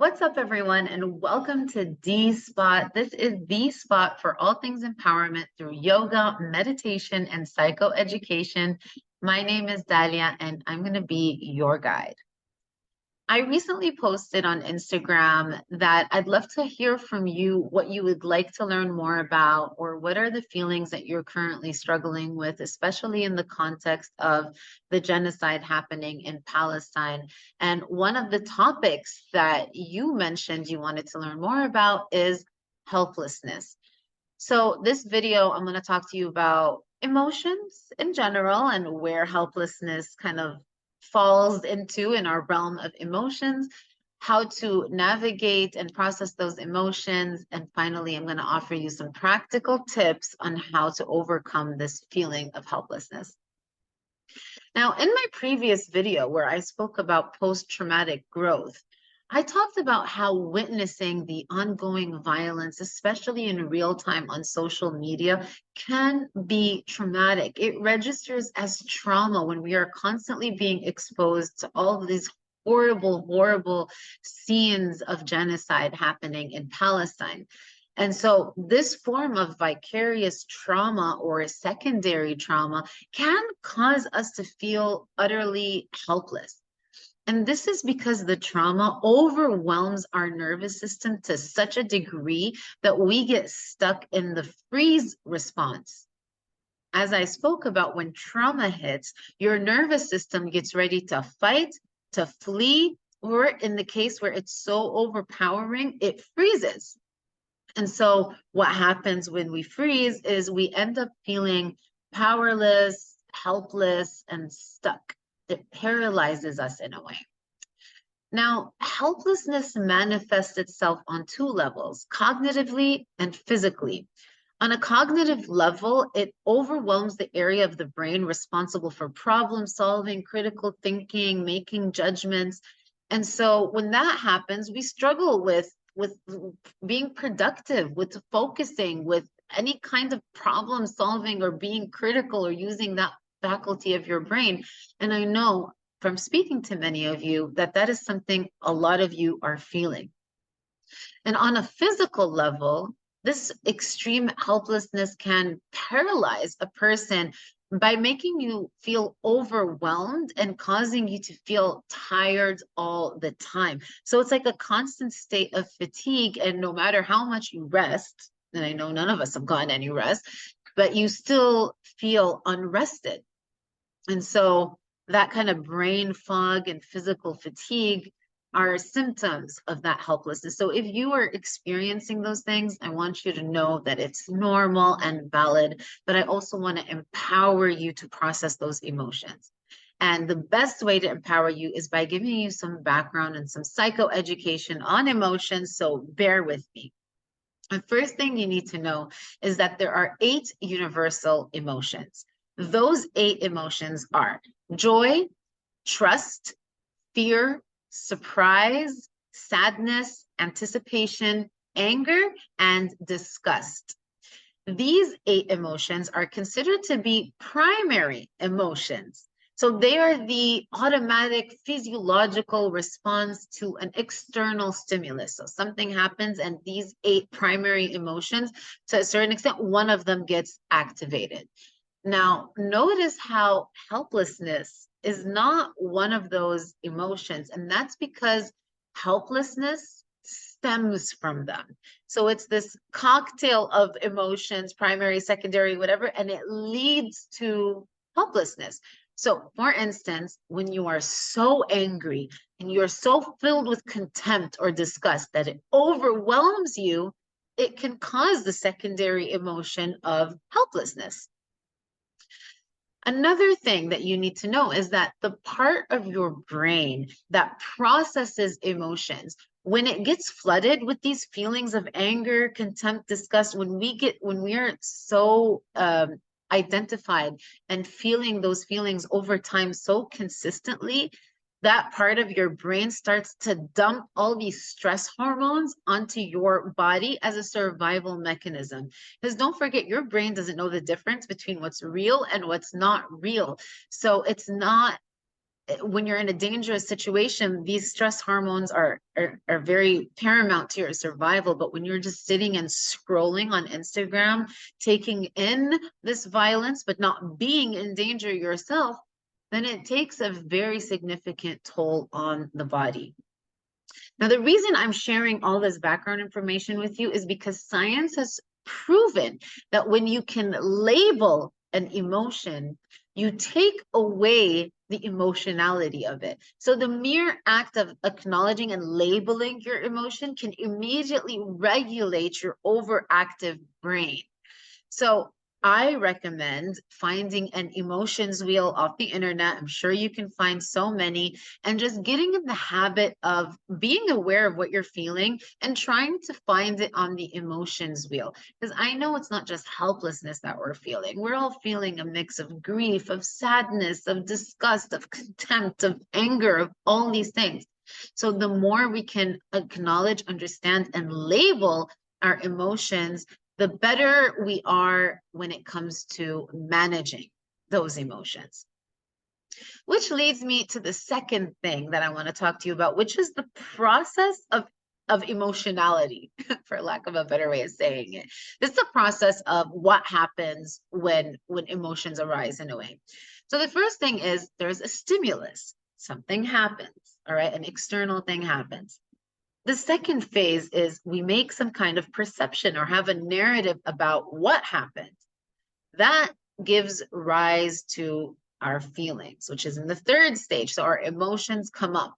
What's up, everyone, and welcome to D Spot. This is the spot for all things empowerment through yoga, meditation, and psychoeducation. My name is Dalia, and I'm going to be your guide. I recently posted on Instagram that I'd love to hear from you what you would like to learn more about, or what are the feelings that you're currently struggling with, especially in the context of the genocide happening in Palestine. And one of the topics that you mentioned you wanted to learn more about is helplessness. So this video, I'm going to talk to you about emotions in general and where helplessness kind of falls into in our realm of emotions, how to navigate and process those emotions. And finally, I'm going to offer you some practical tips on how to overcome this feeling of helplessness. Now, in my previous video where I spoke about post-traumatic growth, I talked about how witnessing the ongoing violence, especially in real time on social media, can be traumatic. It registers as trauma when we are constantly being exposed to all of these horrible, horrible scenes of genocide happening in Palestine. And so this form of vicarious trauma or secondary trauma can cause us to feel utterly helpless. And this is because the trauma overwhelms our nervous system to such a degree that we get stuck in the freeze response. As I spoke about, when trauma hits, your nervous system gets ready to fight, to flee, or in the case where it's so overpowering, it freezes. And so what happens when we freeze is we end up feeling powerless, helpless, and stuck. It paralyzes us in a way. Now, helplessness manifests itself on two levels, cognitively and physically. On a cognitive level, it overwhelms the area of the brain responsible for problem solving, critical thinking, making judgments. And so when that happens, we struggle with being productive, with focusing, with any kind of problem solving or being critical or using that faculty of your brain. And I know from speaking to many of you that that is something a lot of you are feeling. And on a physical level, this extreme helplessness can paralyze a person by making you feel overwhelmed and causing you to feel tired all the time. So it's like a constant state of fatigue. And no matter how much you rest, and I know none of us have gotten any rest, but you still feel unrested. And so that kind of brain fog and physical fatigue are symptoms of that helplessness. So if you are experiencing those things, I want you to know that it's normal and valid, but I also want to empower you to process those emotions. And the best way to empower you is by giving you some background and some psychoeducation on emotions. So bear with me. The first thing you need to know is that there are 8 universal emotions. Those 8 emotions are joy, trust, fear, surprise, sadness, anticipation, anger, and disgust. These 8 emotions are considered to be primary emotions. So they are the automatic physiological response to an external stimulus. So something happens and these 8 primary emotions, to a certain extent, one of them gets activated. Now, notice how helplessness is not one of those emotions, and that's because helplessness stems from them. So it's this cocktail of emotions, primary, secondary, whatever, and it leads to helplessness. So, for instance, when you are so angry and you're so filled with contempt or disgust that it overwhelms you, it can cause the secondary emotion of helplessness. Another thing that you need to know is that the part of your brain that processes emotions, when it gets flooded with these feelings of anger, contempt, disgust, when we are so identified and feeling those feelings over time so consistently, that part of your brain starts to dump all these stress hormones onto your body as a survival mechanism. Because don't forget, your brain doesn't know the difference between what's real and what's not real. So it's not when you're in a dangerous situation, these stress hormones are very paramount to your survival. But when you're just sitting and scrolling on Instagram, taking in this violence, but not being in danger yourself, then it takes a very significant toll on the body. Now, the reason I'm sharing all this background information with you is because science has proven that when you can label an emotion, you take away the emotionality of it. So the mere act of acknowledging and labeling your emotion can immediately regulate your overactive brain. So I recommend finding an emotions wheel off the internet. I'm sure you can find so many, and just getting in the habit of being aware of what you're feeling and trying to find it on the emotions wheel. Because I know it's not just helplessness that we're feeling. We're all feeling a mix of grief, of sadness, of disgust, of contempt, of anger, of all these things. So the more we can acknowledge, understand, and label our emotions, the better we are when it comes to managing those emotions. Which leads me to the second thing that I want to talk to you about, which is the process of emotionality, for lack of a better way of saying it. This is the process of what happens when emotions arise in a way. So the first thing is there's a stimulus. Something happens, all right? An external thing happens. The second phase is we make some kind of perception or have a narrative about what happened. That gives rise to our feelings, which is in the third stage. So our emotions come up.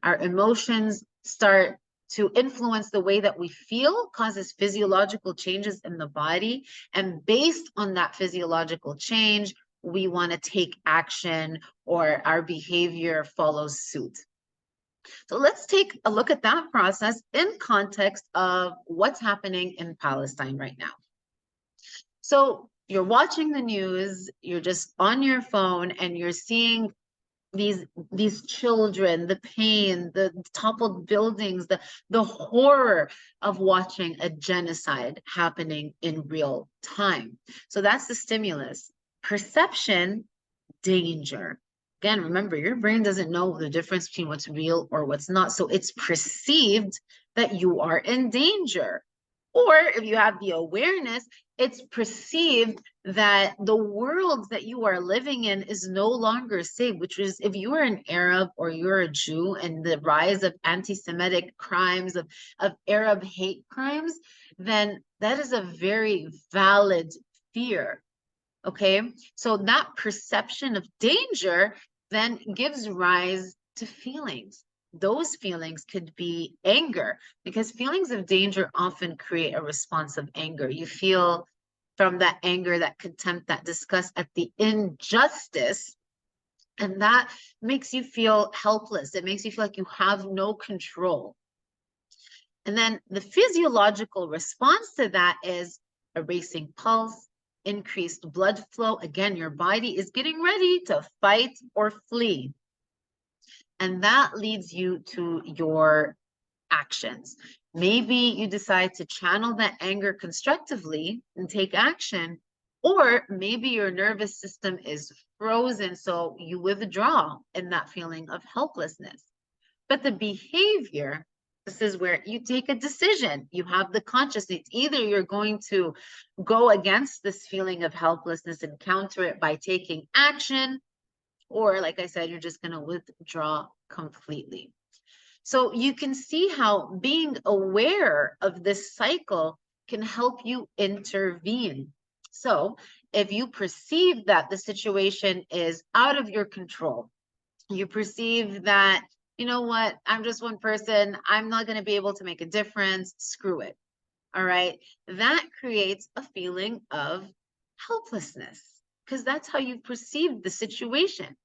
Our emotions start to influence the way that we feel, causes physiological changes in the body. And based on that physiological change, we want to take action or our behavior follows suit. So let's take a look at that process in context of what's happening in Palestine right now. So you're watching the news, you're just on your phone, and you're seeing these children, the pain, the toppled buildings, the horror of watching a genocide happening in real time. So that's the stimulus. Perception, danger. Again, remember, your brain doesn't know the difference between what's real or what's not. So it's perceived that you are in danger. Or if you have the awareness, it's perceived that the world that you are living in is no longer safe, which is if you are an Arab or you're a Jew and the rise of anti-Semitic crimes, of Arab hate crimes, then that is a very valid fear. Okay, so that perception of danger then gives rise to feelings. Those feelings could be anger, because feelings of danger often create a response of anger. You feel from that anger, that contempt, that disgust at the injustice, and that makes you feel helpless. It makes you feel like you have no control. And then the physiological response to that is a racing pulse, increased blood flow. Again, your body is getting ready to fight or flee. And that leads you to your actions. Maybe you decide to channel that anger constructively and take action, or maybe your nervous system is frozen, so you withdraw in that feeling of helplessness. But the behavior, this is where you take a decision. You have the consciousness. Either you're going to go against this feeling of helplessness and counter it by taking action, or like I said, you're just going to withdraw completely. So you can see how being aware of this cycle can help you intervene. So if you perceive that the situation is out of your control, you perceive that, you know what, I'm just one person, I'm not going to be able to make a difference, screw it. All right. That creates a feeling of helplessness, because that's how you perceive the situation.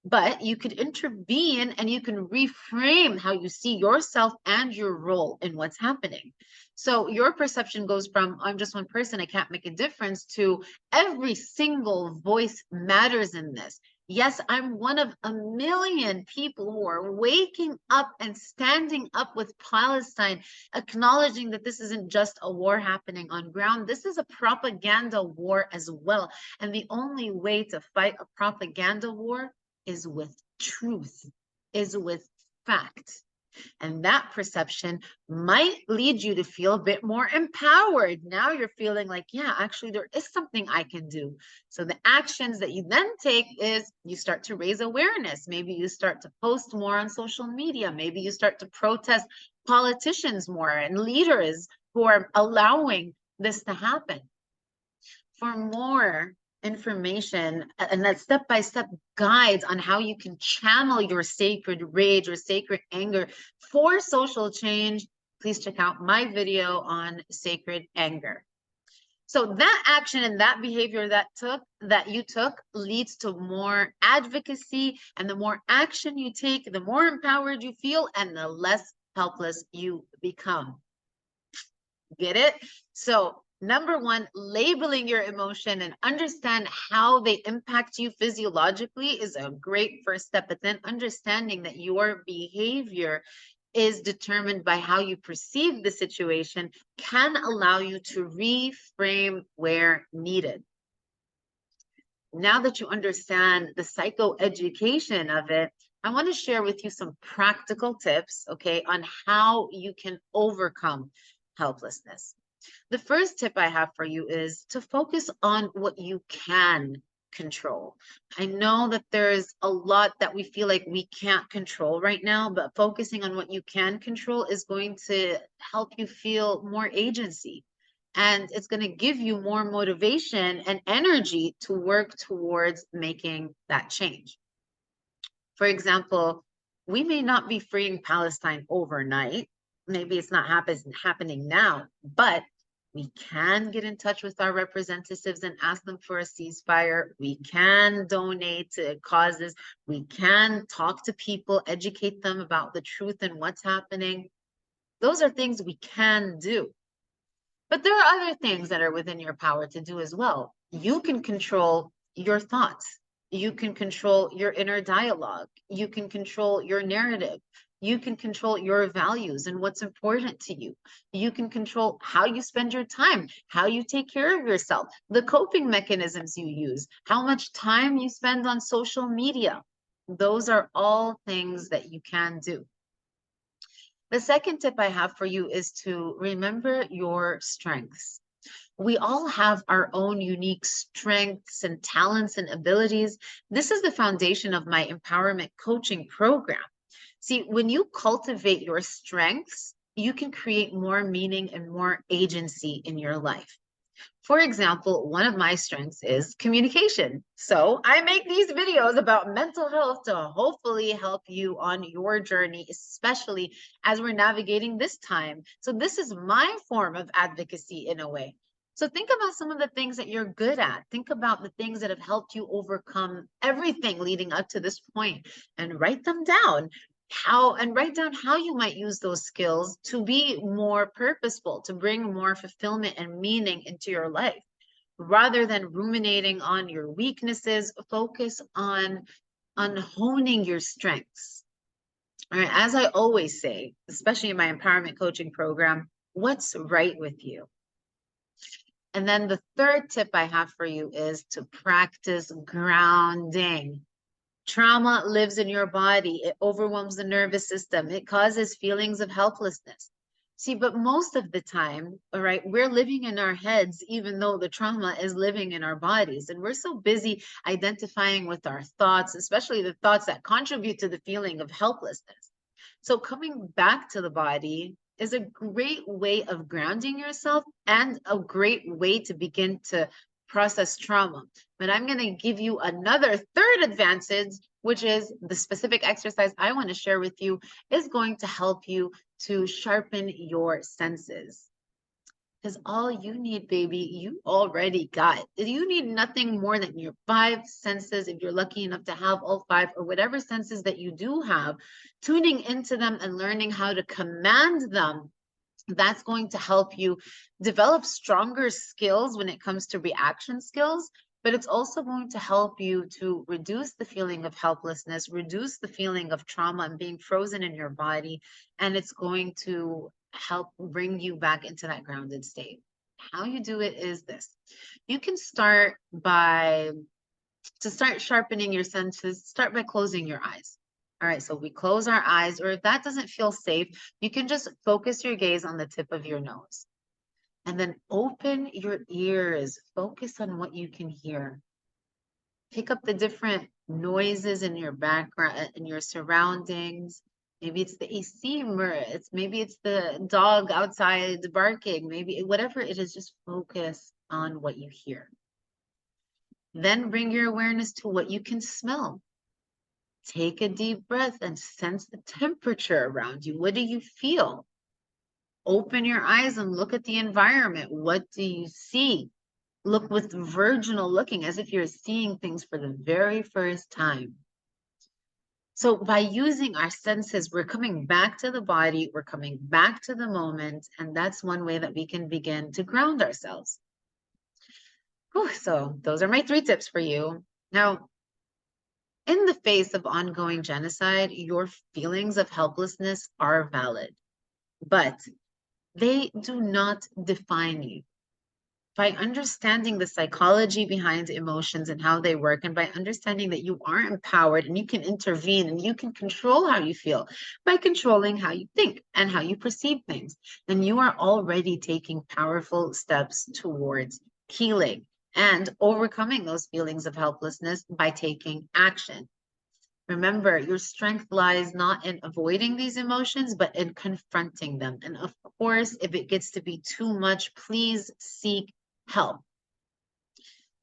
But you could intervene and you can reframe how you see yourself and your role in what's happening. So your perception goes from, I'm just one person, I can't make a difference, to every single voice matters in this. Yes, I'm one of a million people who are waking up and standing up with Palestine, acknowledging that this isn't just a war happening on ground. This is a propaganda war as well. And the only way to fight a propaganda war is with truth, is with fact. And that perception might lead you to feel a bit more empowered. Now you're feeling like, yeah, actually, there is something I can do. So the actions that you then take is you start to raise awareness. Maybe you start to post more on social media. Maybe you start to protest politicians more and leaders who are allowing this to happen. For more information and that step-by-step guides on how you can channel your sacred rage or sacred anger for social change, please check out my video on sacred anger. So that action and that behavior that you took leads to more advocacy, and the more action you take, the more empowered you feel and the less helpless you become. Get it? So number one, labeling your emotion and understand how they impact you physiologically is a great first step. But then understanding that your behavior is determined by how you perceive the situation can allow you to reframe where needed. Now that you understand the psychoeducation of it, I want to share with you some practical tips, okay, on how you can overcome helplessness. The first tip I have for you is to focus on what you can control. I know that there's a lot that we feel like we can't control right now, but focusing on what you can control is going to help you feel more agency. And it's going to give you more motivation and energy to work towards making that change. For example, we may not be freeing Palestine overnight. Maybe it's not happening now, but we can get in touch with our representatives and ask them for a ceasefire. We can donate to causes. We can talk to people, educate them about the truth and what's happening. Those are things we can do. But there are other things that are within your power to do as well. You can control your thoughts. You can control your inner dialogue. You can control your narrative. You can control your values and what's important to you. You can control how you spend your time, how you take care of yourself, the coping mechanisms you use, how much time you spend on social media. Those are all things that you can do. The second tip I have for you is to remember your strengths. We all have our own unique strengths and talents and abilities. This is the foundation of my empowerment coaching program. See, when you cultivate your strengths, you can create more meaning and more agency in your life. For example, one of my strengths is communication. So I make these videos about mental health to hopefully help you on your journey, especially as we're navigating this time. So this is my form of advocacy in a way. So think about some of the things that you're good at. Think about the things that have helped you overcome everything leading up to this point and write them down. Write down how you might use those skills to be more purposeful, to bring more fulfillment and meaning into your life. Rather than ruminating on your weaknesses, focus on honing your strengths. All right, as I always say, especially in my empowerment coaching program, what's right with you? And then the third tip I have for you is to practice grounding. Trauma lives in your body. It overwhelms the nervous system. It causes feelings of helplessness. See, but most of the time, all right, we're living in our heads, even though the trauma is living in our bodies. And we're so busy identifying with our thoughts, especially the thoughts that contribute to the feeling of helplessness. So coming back to the body is a great way of grounding yourself and a great way to begin to process trauma. But I'm going to give you another third advantage, which is the specific exercise I want to share with you is going to help you to sharpen your senses. Because all you need, baby, you already got. You need nothing more than your 5 senses, if you're lucky enough to have all 5, or whatever senses that you do have, tuning into them and learning how to command them. That's going to help you develop stronger skills when it comes to reaction skills, but it's also going to help you to reduce the feeling of helplessness, reduce the feeling of trauma and being frozen in your body, and it's going to help bring you back into that grounded state. How you do it is this. You can start by To start sharpening your senses, start by closing your eyes. All right, so we close our eyes, or if that doesn't feel safe, you can just focus your gaze on the tip of your nose. And then open your ears, focus on what you can hear. Pick up the different noises in your background, in your surroundings. Maybe it's the AC, maybe it's the dog outside barking, maybe whatever it is, just focus on what you hear. Then bring your awareness to what you can smell. Take a deep breath and sense the temperature around you. What do you feel? Open your eyes and look at the environment. What do you see? Look with virginal looking, as if you're seeing things for the very first time. So by using our senses, we're coming back to the body, we're coming back to the moment, and that's one way that we can begin to ground ourselves. Whew, so those are my 3 tips for you. Now, in the face of ongoing genocide, your feelings of helplessness are valid, but they do not define you. By understanding the psychology behind emotions and how they work, and by understanding that you are empowered and you can intervene and you can control how you feel by controlling how you think and how you perceive things, then you are already taking powerful steps towards healing and overcoming those feelings of helplessness by taking action. Remember, your strength lies not in avoiding these emotions, but in confronting them. And of course, if it gets to be too much, please seek help.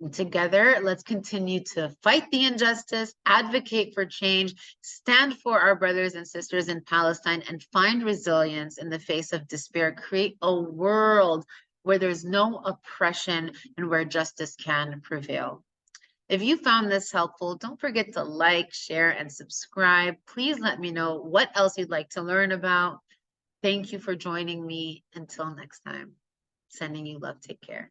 And together, let's continue to fight the injustice, advocate for change, stand for our brothers and sisters in Palestine, and find resilience in the face of despair. Create a world where there's no oppression and where justice can prevail. If you found this helpful, don't forget to like, share, and subscribe. Please let me know what else you'd like to learn about. Thank you for joining me. Until next time, sending you love. Take care.